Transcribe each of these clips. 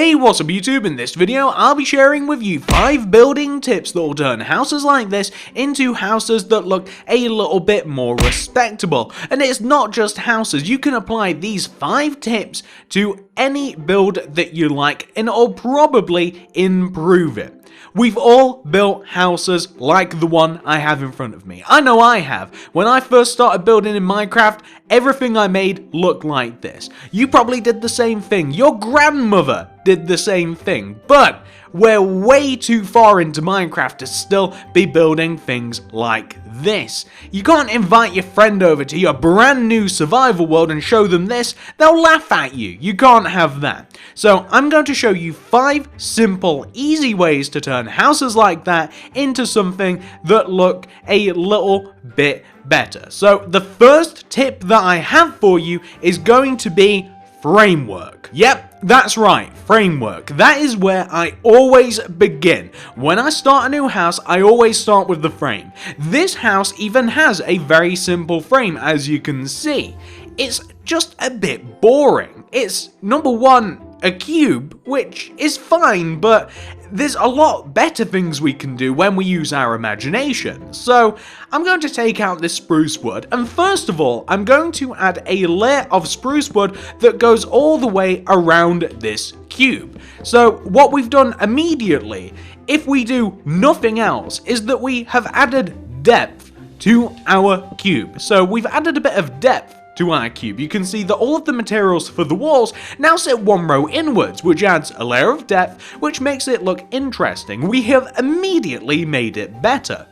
Hey, what's up YouTube? In this video, I'll be sharing with you 5 building tips that will turn houses like this into houses that look a little bit more respectable. And it's not just houses, you can apply these 5 tips to any build that you like and it'll probably improve it. We've all built houses like the one I have in front of me. I know I have. When I first started building in Minecraft, everything I made looked like this. You probably did the same thing. Your grandmother did the same thing. But we're way too far into Minecraft to still be building things like this. You can't invite your friend over to your brand new survival world and show them this. They'll laugh at you. You can't have that. So I'm going to show you 5 simple, easy ways to turn houses like that into something that look a little bit better. So the first tip that I have for you is going to be framework. Yep, that's right, framework. That is where I always begin. When I start a new house, I always start with the frame. This house even has a very simple frame, as you can see. It's just a bit boring. It's, number one, a cube, which is fine, but there's a lot better things we can do when we use our imagination. So I'm going to take out this spruce wood, and first of all, I'm going to add a layer of spruce wood that goes all the way around this cube. So what we've done immediately, if we do nothing else, is that we have added depth to our cube. So we've added a bit of depth to our cube. You can see that all of the materials for the walls now sit one row inwards, which adds a layer of depth, which makes it look interesting. We have immediately made it better.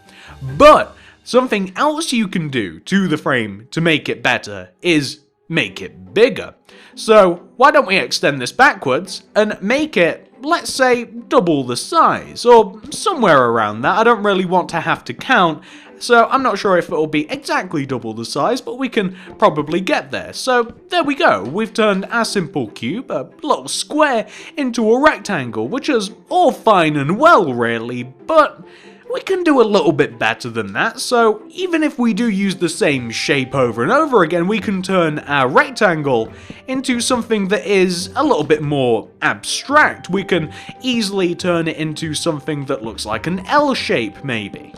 But something else you can do to the frame to make it better is make it bigger. So why don't we extend this backwards and make it, let's say, double the size, or somewhere around that. I don't really want to have to count, so I'm not sure if it'll be exactly double the size, but we can probably get there. So there we go. We've turned our simple cube, a little square, into a rectangle, which is all fine and well, really, but we can do a little bit better than that. So even if we do use the same shape over and over again, we can turn our rectangle into something that is a little bit more abstract. We can easily turn it into something that looks like an L shape, maybe.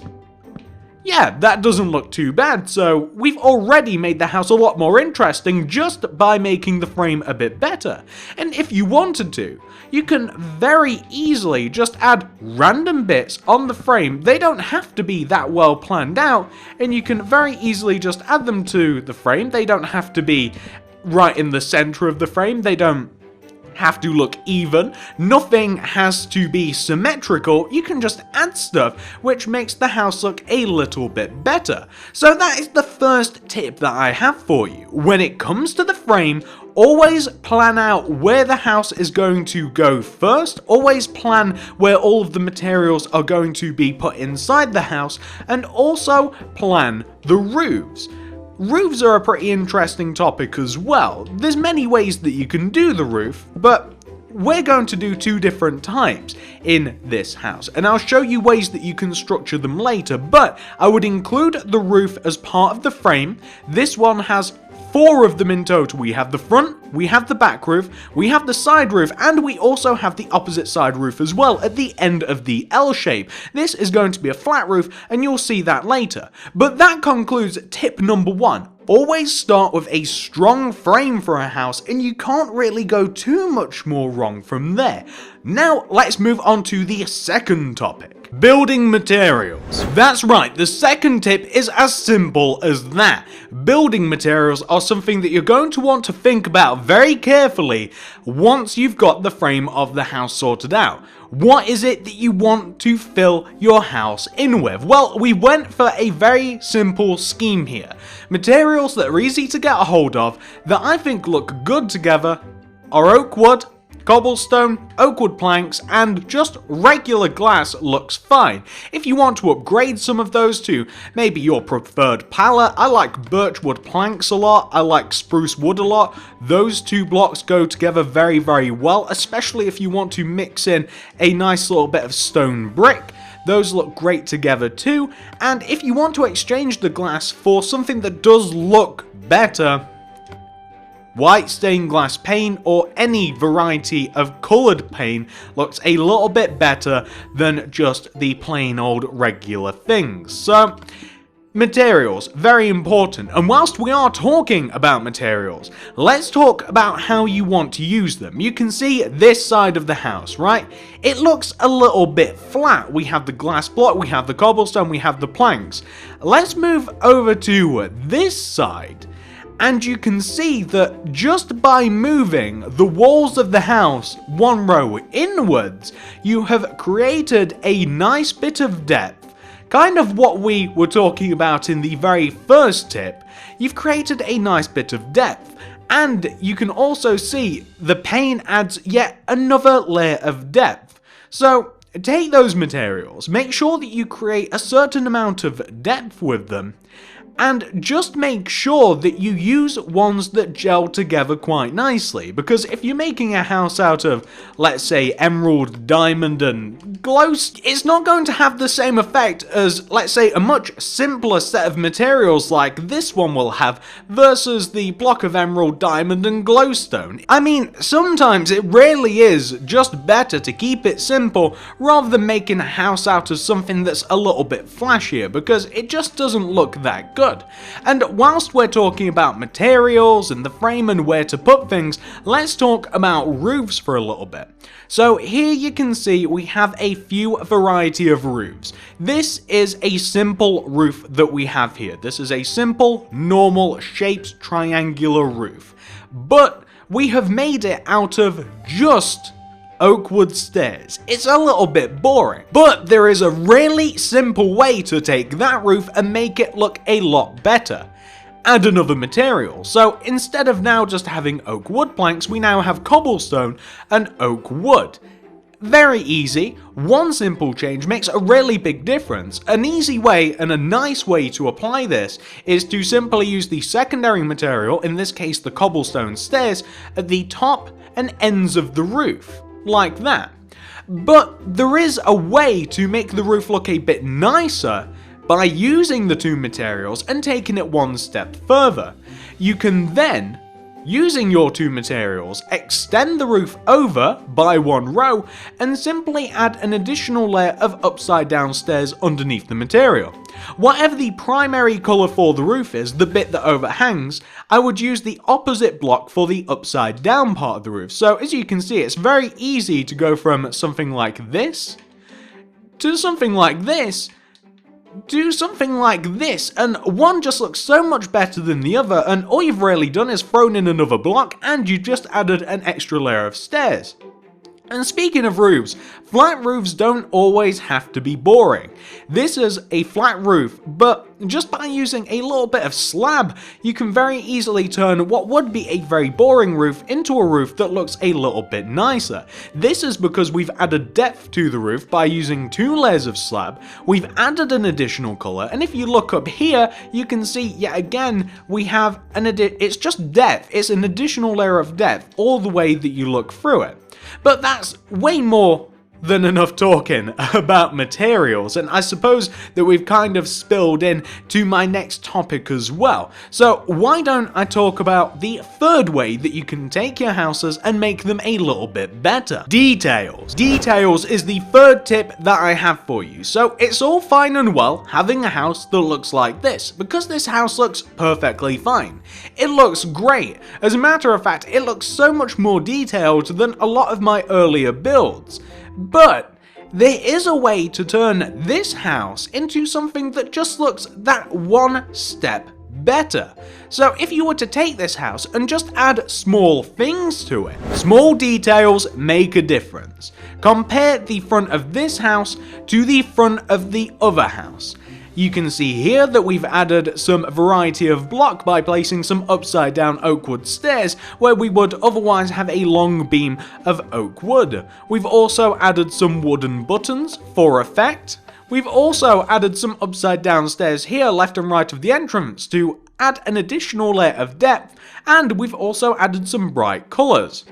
Yeah, that doesn't look too bad, so we've already made the house a lot more interesting just by making the frame a bit better. And if you wanted to, you can very easily just add random bits on the frame. They don't have to be that well planned out, and you can very easily just add them to the frame. They don't have to be right in the center of the frame. They don't have to look even. Nothing has to be symmetrical. You can just add stuff which makes the house look a little bit better. So that is the first tip that I have for you. When it comes to the frame, always plan out where the house is going to go first. Always plan where all of the materials are going to be put inside the house, and also plan the roofs. Roofs are a pretty interesting topic as well. There's many ways that you can do the roof, but we're going to do 2 different types in this house, and I'll show you ways that you can structure them later, but I would include the roof as part of the frame. This one has 4 of them in total. We have the front, we have the back roof, we have the side roof, and we also have the opposite side roof as well at the end of the L shape. This is going to be a flat roof, and you'll see that later. But that concludes tip number 1. Always start with a strong frame for a house, and you can't really go too much more wrong from there. Now let's move on to the second topic. Building materials. That's right, the second tip is as simple as that. Building materials are something that you're going to want to think about very carefully once you've got the frame of the house sorted out. What is it that you want to fill your house in with? Well, we went for a very simple scheme here. Materials that are easy to get a hold of, that I think look good together, are oak wood, cobblestone, oak wood planks, and just regular glass looks fine. If you want to upgrade some of those to maybe your preferred palette, I like birch wood planks a lot, I like spruce wood a lot. Those 2 blocks go together very, very well, especially if you want to mix in a nice little bit of stone brick. Those look great together too. And if you want to exchange the glass for something that does look better, white stained glass paint or any variety of coloured paint looks a little bit better than just the plain old regular things. So, materials, very important. And whilst we are talking about materials, let's talk about how you want to use them. You can see this side of the house, right? It looks a little bit flat. We have the glass block, we have the cobblestone, we have the planks. Let's move over to this side. And you can see that just by moving the walls of the house one row inwards, you have created a nice bit of depth. Kind of what we were talking about in the very first tip. You've created a nice bit of depth, and you can also see the paint adds yet another layer of depth. So take those materials, make sure that you create a certain amount of depth with them, and just make sure that you use ones that gel together quite nicely, because if you're making a house out of, let's say, emerald, diamond, and glow, it's not going to have the same effect as, let's say, a much simpler set of materials like this one will have versus the block of emerald, diamond, and glowstone. I mean, sometimes it really is just better to keep it simple rather than making a house out of something that's a little bit flashier, because it just doesn't look that good. And whilst we're talking about materials and the frame and where to put things, let's talk about roofs for a little bit. So here you can see we have a few variety of roofs. This is a simple roof that we have here. This is a simple, normal, shaped triangular roof. But we have made it out of just oak wood stairs. It's a little bit boring, but there is a really simple way to take that roof and make it look a lot better. Add another material. So instead of now just having oak wood planks, we now have cobblestone and oak wood. Very easy. One simple change makes a really big difference. An easy way and a nice way to apply this is to simply use the secondary material, in this case the cobblestone stairs, at the top and ends of the roof. Like that. But there is a way to make the roof look a bit nicer by using the two materials and taking it one step further. You can then, using your two materials, extend the roof over by one row and simply add an additional layer of upside down stairs underneath the material. Whatever the primary colour for the roof is, the bit that overhangs, I would use the opposite block for the upside down part of the roof. So as you can see, it's very easy to go from something like this to something like this to something like this, and one just looks so much better than the other, and all you've really done is thrown in another block and you just added an extra layer of stairs. And speaking of roofs, flat roofs don't always have to be boring. This is a flat roof, but just by using a little bit of slab, you can very easily turn what would be a very boring roof into a roof that looks a little bit nicer. This is because we've added depth to the roof by using two layers of slab, we've added an additional colour, and if you look up here, you can see yet again, we have it's just depth, it's an additional layer of depth all the way that you look through it. But that's way more than enough talking about materials, and I suppose that we've kind of spilled in to my next topic as well. So why don't I talk about the third way that you can take your houses and make them a little bit better? Details. Details is the third tip that I have for you. So it's all fine and well having a house that looks like this, because this house looks perfectly fine. It looks great. As a matter of fact, it looks so much more detailed than a lot of my earlier builds. But there is a way to turn this house into something that just looks that one step better. So if you were to take this house and just add small things to it, small details make a difference. Compare the front of this house to the front of the other house. You can see here that we've added some variety of block by placing some upside down oak wood stairs where we would otherwise have a long beam of oak wood. We've also added some wooden buttons for effect. We've also added some upside down stairs here left and right of the entrance to add an additional layer of depth, and we've also added some bright colours.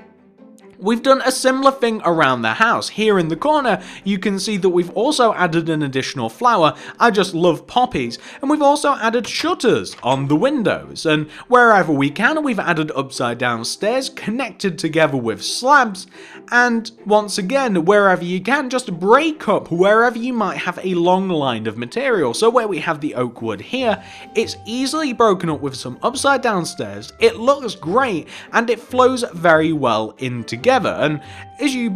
We've done a similar thing around the house. Here in the corner, you can see that we've also added an additional flower. I just love poppies. And we've also added shutters on the windows. And wherever we can, we've added upside down stairs connected together with slabs. And once again, wherever you can, just break up wherever you might have a long line of material. So where we have the oak wood here, it's easily broken up with some upside down stairs. It looks great and it flows very well in together. And as you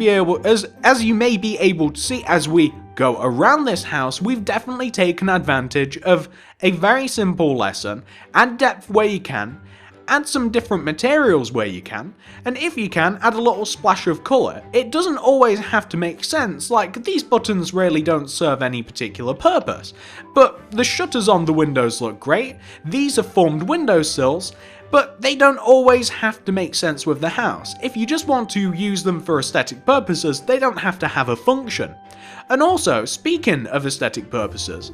may be able to see as we go around this house, we've definitely taken advantage of a very simple lesson. Add depth where you can, add some different materials where you can, and if you can, add a little splash of colour. It doesn't always have to make sense, like these buttons really don't serve any particular purpose. But the shutters on the windows look great, these are formed windowsills, but they don't always have to make sense with the house. If you just want to use them for aesthetic purposes, they don't have to have a function. And also, speaking of aesthetic purposes,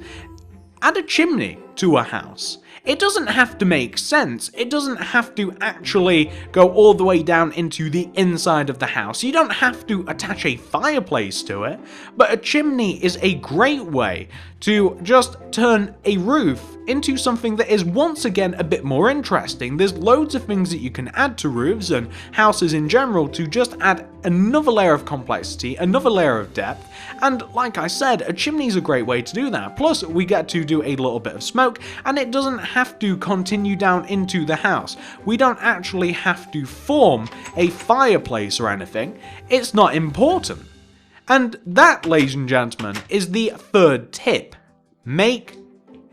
add a chimney to a house. It doesn't have to make sense, it doesn't have to actually go all the way down into the inside of the house, you don't have to attach a fireplace to it, but a chimney is a great way to just turn a roof into something that is once again a bit more interesting. There's loads of things that you can add to roofs and houses in general to just add another layer of complexity, another layer of depth, and like I said, a chimney is a great way to do that. Plus, we get to do a little bit of smoke, and it doesn't have to continue down into the house. We don't actually have to form a fireplace or anything. It's not important. And that, ladies and gentlemen, is the third tip. Make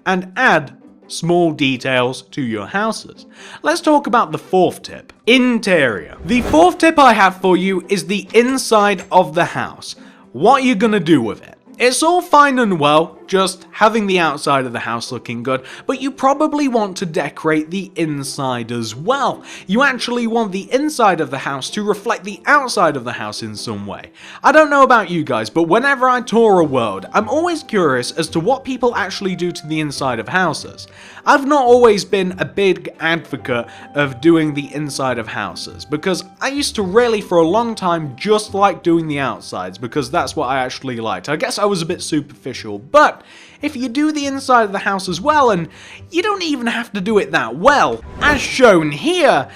and add small details to your houses. Let's talk about the fourth tip. Interior. The fourth tip I have for you is the inside of the house. What are you gonna do with it? It's all fine and well, just having the outside of the house looking good, but you probably want to decorate the inside as well. You actually want the inside of the house to reflect the outside of the house in some way. I don't know about you guys, but whenever I tour a world, I'm always curious as to what people actually do to the inside of houses. I've not always been a big advocate of doing the inside of houses, because I used to really for a long time just like doing the outsides, because that's what I actually liked. I guess I was a bit superficial, but if you do the inside of the house as well, and you don't even have to do it that well, as shown here,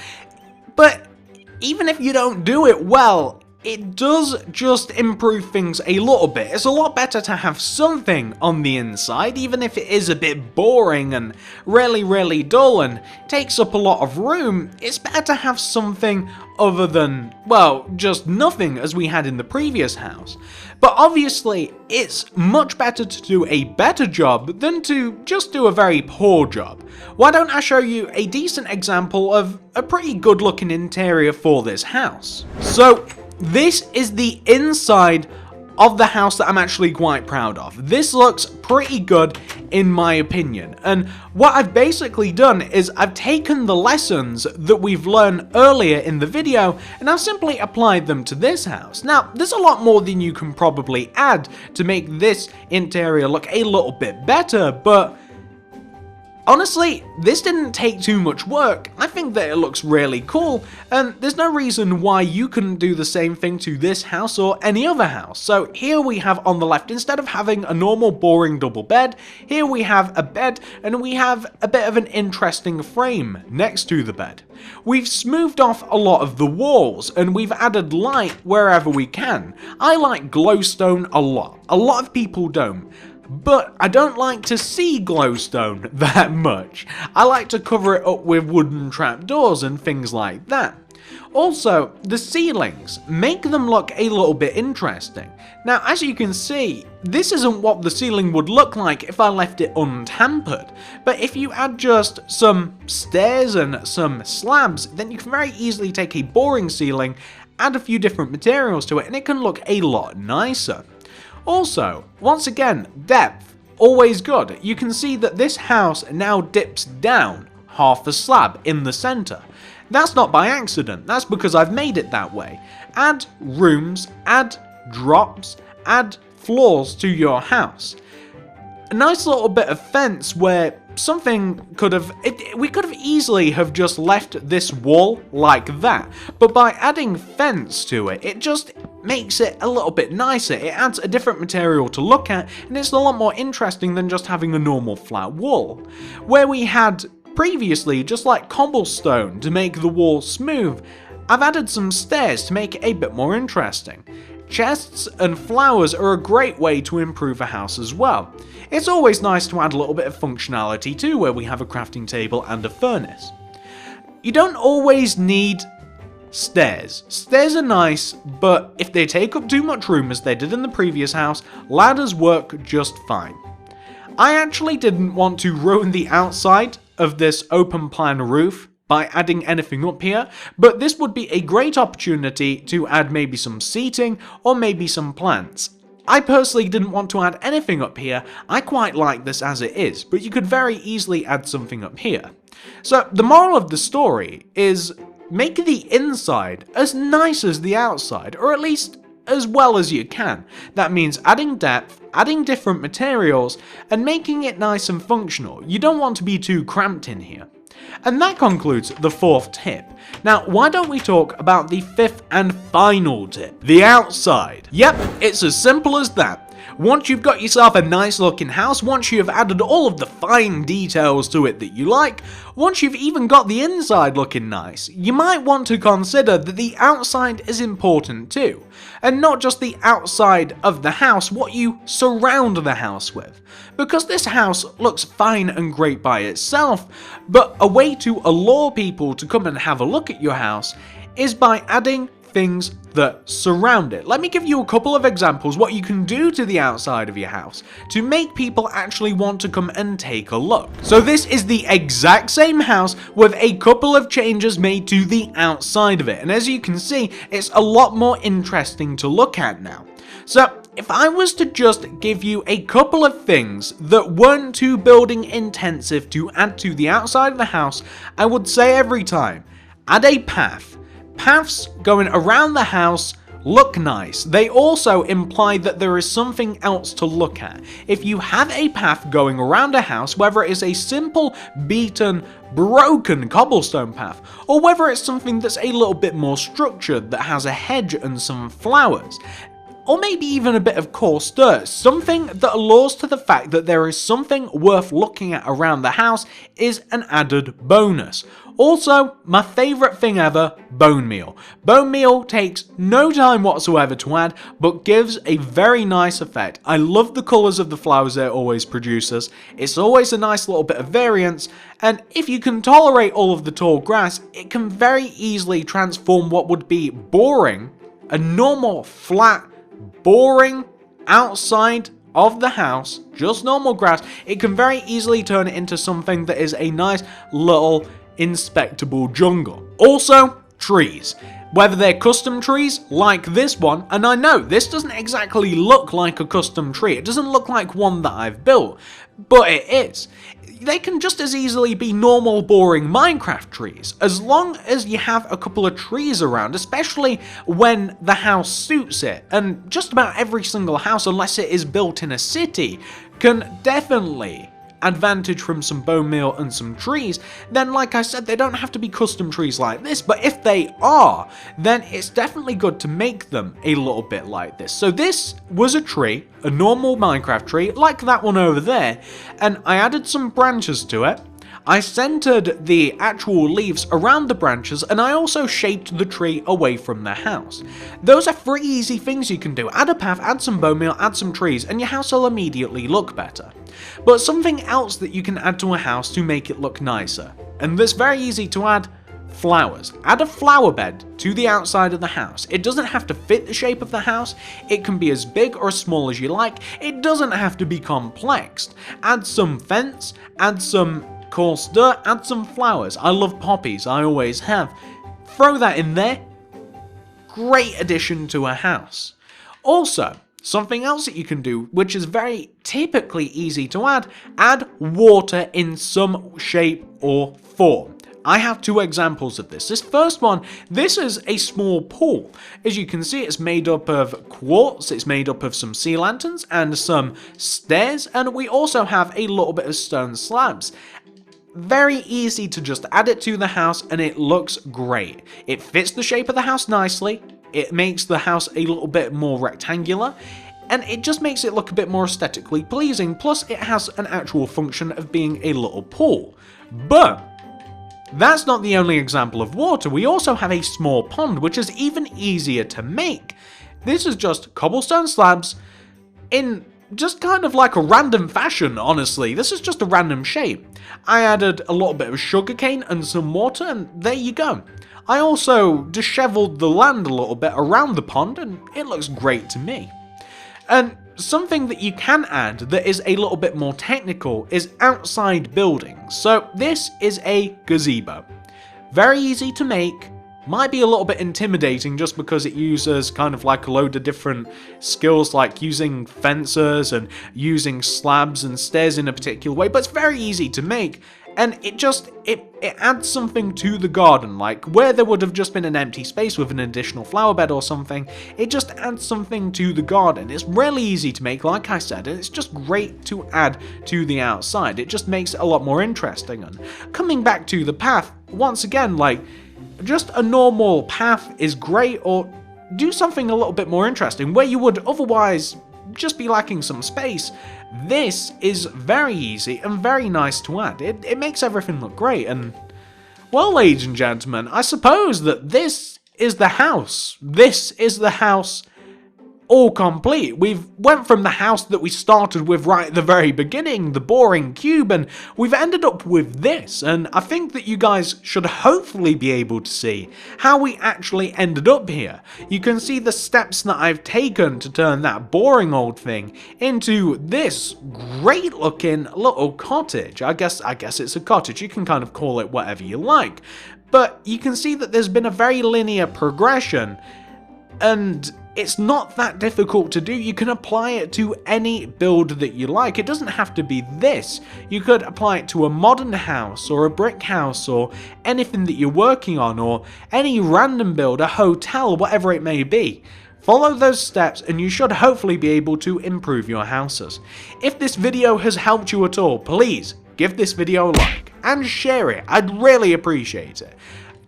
but even if you don't do it well, it does just improve things a little bit. It's a lot better to have something on the inside, even if it is a bit boring and really dull and takes up a lot of room. It's better to have something other than, well, just nothing as we had in the previous house. But obviously, it's much better to do a better job than to just do a very poor job. Why don't I show you a decent example of a pretty good looking interior for this house? So, this is the inside of the house that I'm actually quite proud of. This looks pretty good in my opinion, and what I've basically done is I've taken the lessons that we've learned earlier in the video and I've simply applied them to this house. Now, there's a lot more than you can probably add to make this interior look a little bit better, but honestly, this didn't take too much work. I think that it looks really cool, and there's no reason why you couldn't do the same thing to this house or any other house. So here we have on the left, instead of having a normal boring double bed, here we have a bed, and we have a bit of an interesting frame next to the bed. We've smoothed off a lot of the walls, and we've added light wherever we can. I like glowstone a lot. A lot of people don't. But I don't like to see glowstone that much. I like to cover it up with wooden trapdoors and things like that. Also, the ceilings, make them look a little bit interesting. Now, as you can see, this isn't what the ceiling would look like if I left it untampered. But if you add just some stairs and some slabs, then you can very easily take a boring ceiling, add a few different materials to it, and it can look a lot nicer. Also, once again, depth, always good. You can see that this house now dips down half a slab in the center. That's not by accident, that's because I've made it that way. Add rooms, add drops, add floors to your house. A nice little bit of fence where we could have easily have just left this wall like that, but by adding fence to it, it just makes it a little bit nicer. It adds a different material to look at, and it's a lot more interesting than just having a normal flat wall. Where we had previously just like cobblestone to make the wall smooth, I've added some stairs to make it a bit more interesting. Chests and flowers are a great way to improve a house as well. It's always nice to add a little bit of functionality too, where we have a crafting table and a furnace. You don't always need stairs. Stairs are nice, but if they take up too much room as they did in the previous house, ladders work just fine. I actually didn't want to ruin the outside of this open plan roof by adding anything up here, but this would be a great opportunity to add maybe some seating or maybe some plants. I personally didn't want to add anything up here. I quite like this as it is, but you could very easily add something up here. So the moral of the story is make the inside as nice as the outside, or at least as well as you can. That means adding depth, adding different materials, and making it nice and functional. You don't want to be too cramped in here. And that concludes the 4th tip. Now, why don't we talk about the 5th and final tip, the outside? Yep, it's as simple as that. Once you've got yourself a nice looking house, once you've added all of the fine details to it that you like, once you've even got the inside looking nice, you might want to consider that the outside is important too. And not just the outside of the house, what you surround the house with. Because this house looks fine and great by itself, but a way to allure people to come and have a look at your house is by adding things that surround it. Let me give you a couple of examples what you can do to the outside of your house to make people actually want to come and take a look. So this is the exact same house with a couple of changes made to the outside of it, and as you can see, it's a lot more interesting to look at now. So if I was to just give you a couple of things that weren't too building intensive to add to the outside of the house, I would say every time, add a path. Paths going around the house look nice. They also imply that there is something else to look at. If you have a path going around a house, whether it is a simple, beaten, broken cobblestone path, or whether it's something that's a little bit more structured that has a hedge and some flowers, or maybe even a bit of coarse dirt, something that allures to the fact that there is something worth looking at around the house is an added bonus. Also, my favourite thing ever, bone meal. Bone meal takes no time whatsoever to add, but gives a very nice effect. I love the colours of the flowers it always produces. It's always a nice little bit of variance, and if you can tolerate all of the tall grass, it can very easily transform what would be boring, a normal, flat, boring outside of the house, just normal grass, it can very easily turn it into something that is a nice little inspectable jungle. Also, trees. Whether they're custom trees like this one, and I know this doesn't exactly look like a custom tree, it doesn't look like one that I've built, but it is. They can just as easily be normal, boring Minecraft trees, as long as you have a couple of trees around, especially when the house suits it. And just about every single house, unless it is built in a city, can definitely advantage from some bone meal and some trees. Then, like I said, they don't have to be custom trees like this, but if they are, then it's definitely good to make them a little bit like this. So this was a tree, a normal Minecraft tree, like that one over there, and I added some branches to it. I centered the actual leaves around the branches, and I also shaped the tree away from the house. Those are 3 easy things you can do. Add a path, add some bone meal, add some trees, and your house will immediately look better. But something else that you can add to a house to make it look nicer, and that's very easy to add, flowers. Add a flower bed to the outside of the house. It doesn't have to fit the shape of the house. It can be as big or as small as you like. It doesn't have to be complex. Add some fence, add some coarse dirt, add some flowers. I love poppies, I always have. Throw that in there. Great addition to a house. Also, something else that you can do, which is very typically easy to add water in some shape or form. I have two examples of this. This first one, this is a small pool. As you can see, it's made up of quartz, it's made up of some sea lanterns and some stairs, and we also have a little bit of stone slabs. Very easy to just add it to the house and it looks great. It fits the shape of the house nicely, it makes the house a little bit more rectangular, and it just makes it look a bit more aesthetically pleasing, plus it has an actual function of being a little pool. But that's not the only example of water, we also have a small pond, which is even easier to make. This is just cobblestone slabs in just kind of like a random fashion, honestly. This is just a random shape. I added a little bit of sugarcane and some water, and there you go. I also disheveled the land a little bit around the pond, and it looks great to me. And something that you can add that is a little bit more technical is outside buildings. So this is a gazebo. Very easy to make. Might be a little bit intimidating just because it uses kind of like a load of different skills like using fences and using slabs and stairs in a particular way, but it's very easy to make. And it adds something to the garden, like where there would have just been an empty space with an additional flower bed or something, it just adds something to the garden. It's really easy to make, like I said, and it's just great to add to the outside. It just makes it a lot more interesting. And coming back to the path, once again, like, just a normal path is great, or do something a little bit more interesting where you would otherwise just be lacking some space. This is very easy and very nice to add. It makes everything look great, and well, ladies and gentlemen, I suppose that this is the house. This is the house all complete. We've went from the house that we started with right at the very beginning, the boring cube, and we've ended up with this, and I think that you guys should hopefully be able to see how we actually ended up here. You can see the steps that I've taken to turn that boring old thing into this great looking little cottage. I guess it's a cottage. You can kind of call it whatever you like, but you can see that there's been a very linear progression, and it's not that difficult to do. You can apply it to any build that you like. It doesn't have to be this. You could apply it to a modern house or a brick house or anything that you're working on, or any random build, a hotel, whatever it may be. Follow those steps and you should hopefully be able to improve your houses. If this video has helped you at all, please give this video a like and share it. I'd really appreciate it.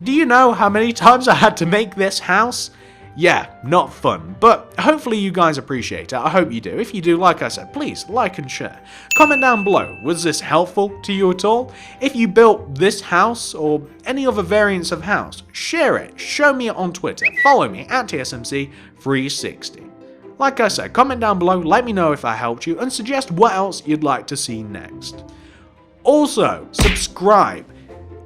Do you know how many times I had to make this house? Yeah, not fun, but hopefully you guys appreciate it. I hope you do. If you do, like I said, please like and share. Comment down below, was this helpful to you at all? If you built this house or any other variants of house, share it, show me it on Twitter, follow me at TSMC360. Like I said, comment down below, let me know if I helped you, and suggest what else you'd like to see next. Also, subscribe.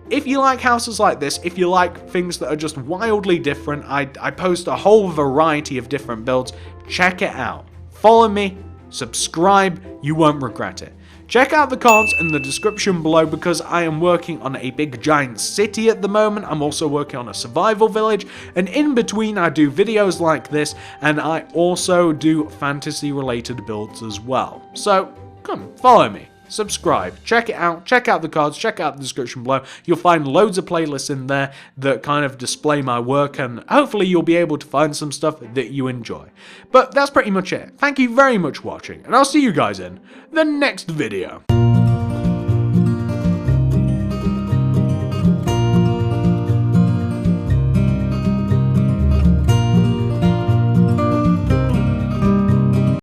If you like houses like this, if you like things that are just wildly different, I post a whole variety of different builds. Check it out. Follow me, subscribe, you won't regret it. Check out the cards in the description below because I am working on a big giant city at the moment. I'm also working on a survival village, and in between I do videos like this, and I also do fantasy related builds as well. So come, follow me. Subscribe, check out the cards, check out the description below. You'll find loads of playlists in there that kind of display my work, and hopefully you'll be able to find some stuff that you enjoy. But that's pretty much it. Thank you very much for watching, and I'll see you guys in the next video.